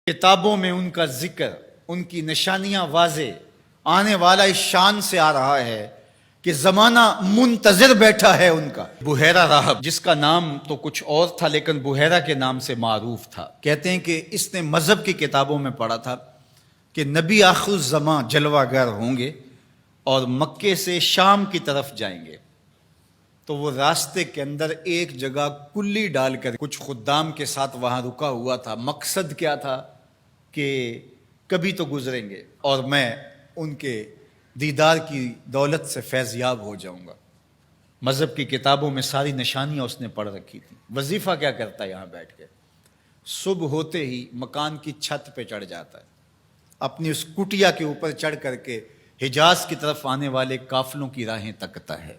کتابوں میں ان کا ذکر، ان کی نشانیاں واضح، آنے والا اس شان سے آ رہا ہے کہ زمانہ منتظر بیٹھا ہے ان کا۔ بحیرہ راہب، جس کا نام تو کچھ اور تھا لیکن بحیرہ کے نام سے معروف تھا، کہتے ہیں کہ اس نے مذہب کی کتابوں میں پڑھا تھا کہ نبی آخر الزماں جلوہ گر ہوں گے اور مکے سے شام کی طرف جائیں گے، تو وہ راستے کے اندر ایک جگہ کلی ڈال کر کچھ خدام کے ساتھ وہاں رکا ہوا تھا۔ مقصد کیا تھا کہ کبھی تو گزریں گے اور میں ان کے دیدار کی دولت سے فیض یاب ہو جاؤں گا۔ مذہب کی کتابوں میں ساری نشانیاں اس نے پڑھ رکھی تھیں۔ وظیفہ کیا کرتا ہے یہاں بیٹھ کے؟ صبح ہوتے ہی مکان کی چھت پہ چڑھ جاتا ہے، اپنی اس کٹیا کے اوپر چڑھ کر کے حجاز کی طرف آنے والے قافلوں کی راہیں تکتا ہے۔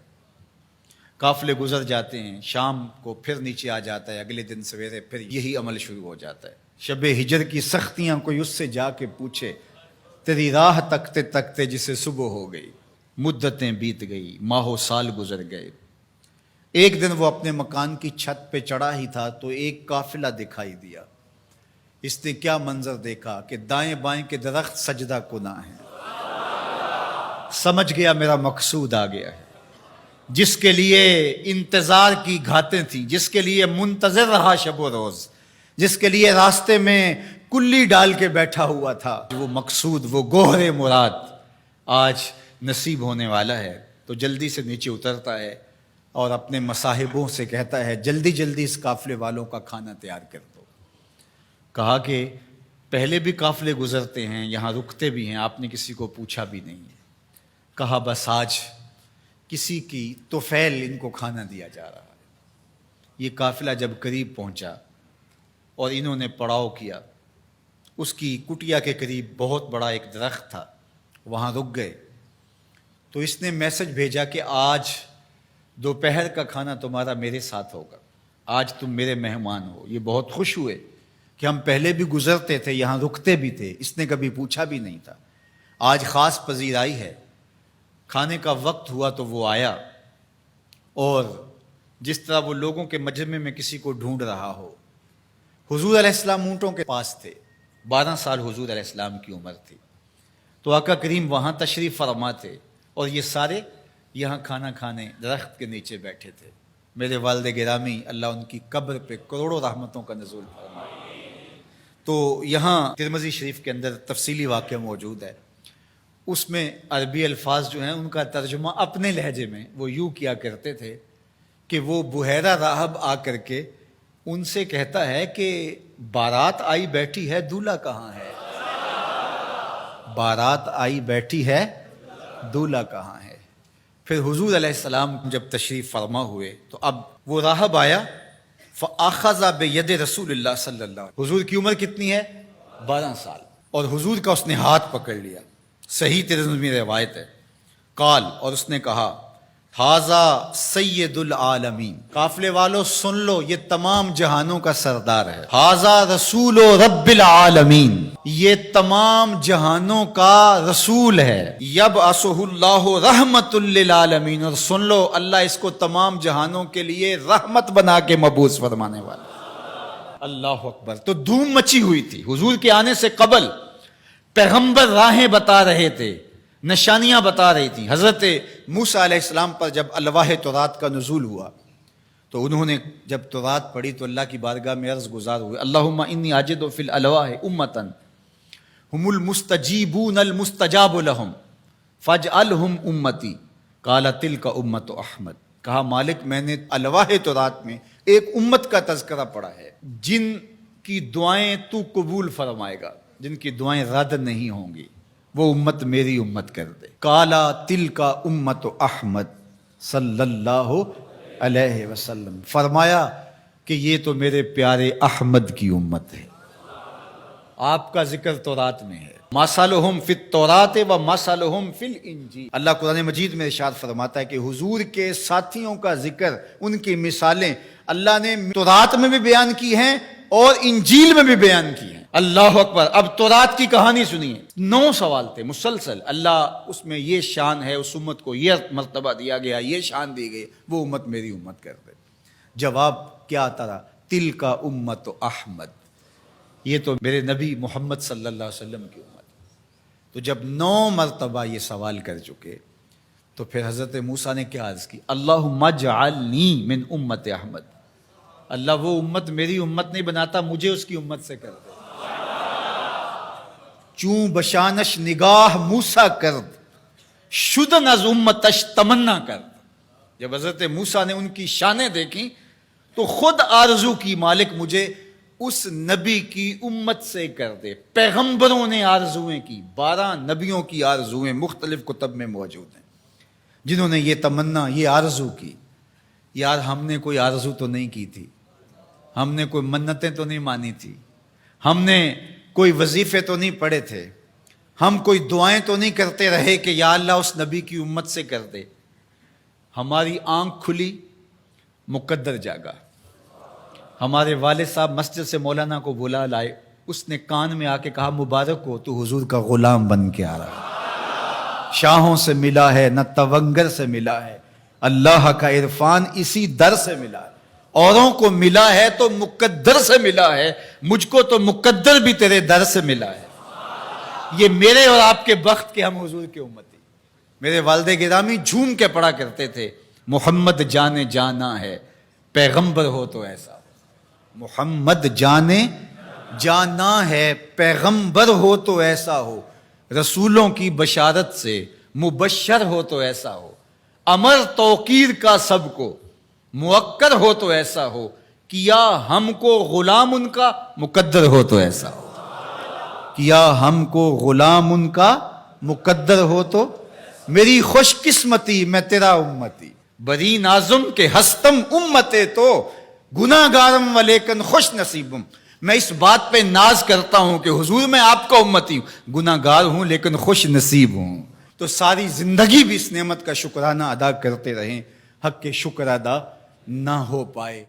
قافلے گزر جاتے ہیں، شام کو پھر نیچے آ جاتا ہے، اگلے دن سویرے پھر یہی عمل شروع ہو جاتا ہے۔ شب ہجر کی سختیاں کوئی اس سے جا کے پوچھے، تیری راہ تکتے تکتے جسے صبح ہو گئی، مدتیں بیت گئی، ماہ و سال گزر گئے۔ ایک دن وہ اپنے مکان کی چھت پہ چڑھا ہی تھا تو ایک قافلہ دکھائی دیا۔ اس نے کیا منظر دیکھا کہ دائیں بائیں کے درخت سجدہ کناں ہیں۔ سمجھ گیا میرا مقصود آ گیا ہے، جس کے لیے انتظار کی گھاتیں تھیں، جس کے لیے منتظر رہا شب و روز، جس کے لیے راستے میں کلی ڈال کے بیٹھا ہوا تھا، وہ مقصود، وہ گوہر مراد آج نصیب ہونے والا ہے۔ تو جلدی سے نیچے اترتا ہے اور اپنے مصاحبوں سے کہتا ہے، جلدی جلدی اس قافلے والوں کا کھانا تیار کر دو۔ کہا کہ پہلے بھی قافلے گزرتے ہیں، یہاں رکتے بھی ہیں، آپ نے کسی کو پوچھا بھی نہیں ہے۔ کہا بس آج کسی کی طفیل ان کو کھانا دیا جا رہا ہے۔ یہ قافلہ جب قریب پہنچا اور انہوں نے پڑاؤ کیا، اس کی کٹیا کے قریب بہت بڑا ایک درخت تھا، وہاں رک گئے۔ تو اس نے میسج بھیجا کہ آج دوپہر کا کھانا تمہارا میرے ساتھ ہوگا، آج تم میرے مہمان ہو۔ یہ بہت خوش ہوئے کہ ہم پہلے بھی گزرتے تھے، یہاں رکتے بھی تھے، اس نے کبھی پوچھا بھی نہیں تھا، آج خاص پذیرائی ہے۔ کھانے کا وقت ہوا تو وہ آیا، اور جس طرح وہ لوگوں کے مجمع میں کسی کو ڈھونڈ رہا ہو۔ حضور علیہ السلام اونٹوں کے پاس تھے، 12 سال حضور علیہ السلام کی عمر تھی، تو آقا کریم وہاں تشریف فرما تھے اور یہ سارے یہاں کھانا کھانے درخت کے نیچے بیٹھے تھے۔ میرے والد گرامی، اللہ ان کی قبر پہ کروڑوں رحمتوں کا نزول فرمائے۔ تو یہاں ترمذی شریف کے اندر تفصیلی واقعہ موجود ہے، اس میں عربی الفاظ جو ہیں ان کا ترجمہ اپنے لہجے میں وہ یوں کیا کرتے تھے کہ وہ بحیرہ راہب آ کر کے ان سے کہتا ہے کہ بارات آئی بیٹھی ہے، دولہا کہاں ہے؟ بارات آئی بیٹھی ہے، دولہا کہاں ہے؟ پھر حضور علیہ السلام جب تشریف فرما ہوئے تو اب وہ راہب آیا، فَأَخَذَ بِيَدِ رسول اللہ صلی اللہ علیہ وسلم۔ حضور کی عمر کتنی ہے؟ 12 سال، اور حضور کا اس نے ہاتھ پکڑ لیا۔ صحیح ترمذی روایت ہے۔ قال، اور اس نے کہا، ھذا سید العالمین، قافلے والوں سن لو، یہ تمام جہانوں کا سردار ہے۔ ھذا رسول رب العالمین، یہ تمام جہانوں کا رسول ہے۔ یبعثہ اللہ رحمت للعالمین، اور سن لو اللہ اس کو تمام جہانوں کے لیے رحمت بنا کے مبعوث فرمانے والا۔ اللہ اکبر۔ تو دھوم مچی ہوئی تھی حضور کے آنے سے قبل، پیغمبر راہیں بتا رہے تھے، نشانیاں بتا رہی تھیں۔ حضرت موسیٰ علیہ السلام پر جب الواح تورات کا نزول ہوا تو انہوں نے جب تورات پڑھی تو اللہ کی بارگاہ میں عرض گزار ہوئے، اللہم انی اجد فی الالواح امتا ہم المستجیبون المستجاب لہم فاجعلہم امتی، قال تلک امت احمد۔ کہا مالک، میں نے الواح تورات میں ایک امت کا تذکرہ پڑھا ہے جن کی دعائیں تو قبول فرمائے گا، جن کی دعائیں رد نہیں ہوں گی، وہ امت میری امت کر دے۔ کالا تل کا امت احمد صلی اللہ علیہ وسلم، فرمایا کہ یہ تو میرے پیارے احمد کی امت ہے۔ آپ کا ذکر تورات میں ہے، مثلہم فی التوراۃ و مثلہم فی الانجیل۔ اللہ قرآن مجید میں ارشاد فرماتا ہے کہ حضور کے ساتھیوں کا ذکر، ان کی مثالیں اللہ نے تورات میں بھی بیان کی ہیں اور انجیل میں بھی بیان کی ہیں۔ اللہ اکبر۔ اب تورات کی کہانی سنیے، 9 سوال تھے مسلسل، اللہ اس میں یہ شان ہے، اس امت کو یہ مرتبہ دیا گیا، یہ شان دی گئی، وہ امت میری امت کر دے۔ جواب کیا آتا رہا؟ تل کا امت احمد، یہ تو میرے نبی محمد صلی اللہ علیہ وسلم کی امت. تو جب 9 مرتبہ یہ سوال کر چکے تو پھر حضرت موسیٰ نے کیا عرض کی؟ اللہم اجعلنی من امت احمد. اللہ وہ امت میری امت نہیں بناتا، مجھے اس کی امت سے کر دے. چوں بشانش نگاہ موسیٰ کرد شدن از امتش تمنا کرد. جب حضرت موسیٰ نے ان کی شانیں دیکھیں تو خود آرزو کی مالک مجھے اس نبی کی امت سے کر دے. پیغمبروں نے آرزویں کی، 12 نبیوں کی آرزویں مختلف کتب میں موجود ہیں جنہوں نے یہ تمنا، یہ آرزو کی. یار ہم نے کوئی آرزو تو نہیں کی تھی، ہم نے کوئی منتیں تو نہیں مانی تھی، ہم نے کوئی وظیفے تو نہیں پڑھے تھے، ہم کوئی دعائیں تو نہیں کرتے رہے کہ یا اللہ اس نبی کی امت سے کر دے. ہماری آنکھ کھلی، مقدر جاگا. ہمارے والد صاحب مسجد سے مولانا کو بلا لائے، اس نے کان میں آ کے کہا مبارک ہو تو حضور کا غلام بن کے آ رہا ہے. شاہوں سے ملا ہے نہ تونگر سے ملا ہے، اللہ کا عرفان اسی در سے ملا ہے. اوروں کو ملا ہے تو مقدر سے ملا ہے، مجھ کو تو مقدر بھی تیرے در سے ملا ہے. یہ میرے اور آپ کے بخت کے ہم حضور کی امتی. میرے والد گرامی جھوم کے پڑھا کرتے تھے محمد جانے جانا ہے پیغمبر ہو تو ایسا. محمد جانے جانا ہے پیغمبر ہو تو ایسا ہو، رسولوں کی بشارت سے مبشر ہو تو ایسا ہو، امر توقیر کا سب کو موکر ہو تو ایسا ہو، کیا ہم کو غلام ان کا مقدر ہو تو ایسا ہو. کیا ہم کو غلام ان کا مقدر ہو تو میری خوش قسمتی میں تیرا امتی. بری نازم کے ہستم امتے تو گناہ گارم و لیکن خوش نصیبم. میں اس بات پہ ناز کرتا ہوں کہ حضور میں آپ کا امتی ہوں، گناہ گار ہوں لیکن خوش نصیب ہوں. تو ساری زندگی بھی اس نعمت کا شکرانہ ادا کرتے رہیں، حق کے شکر ادا نہ ہو پائے.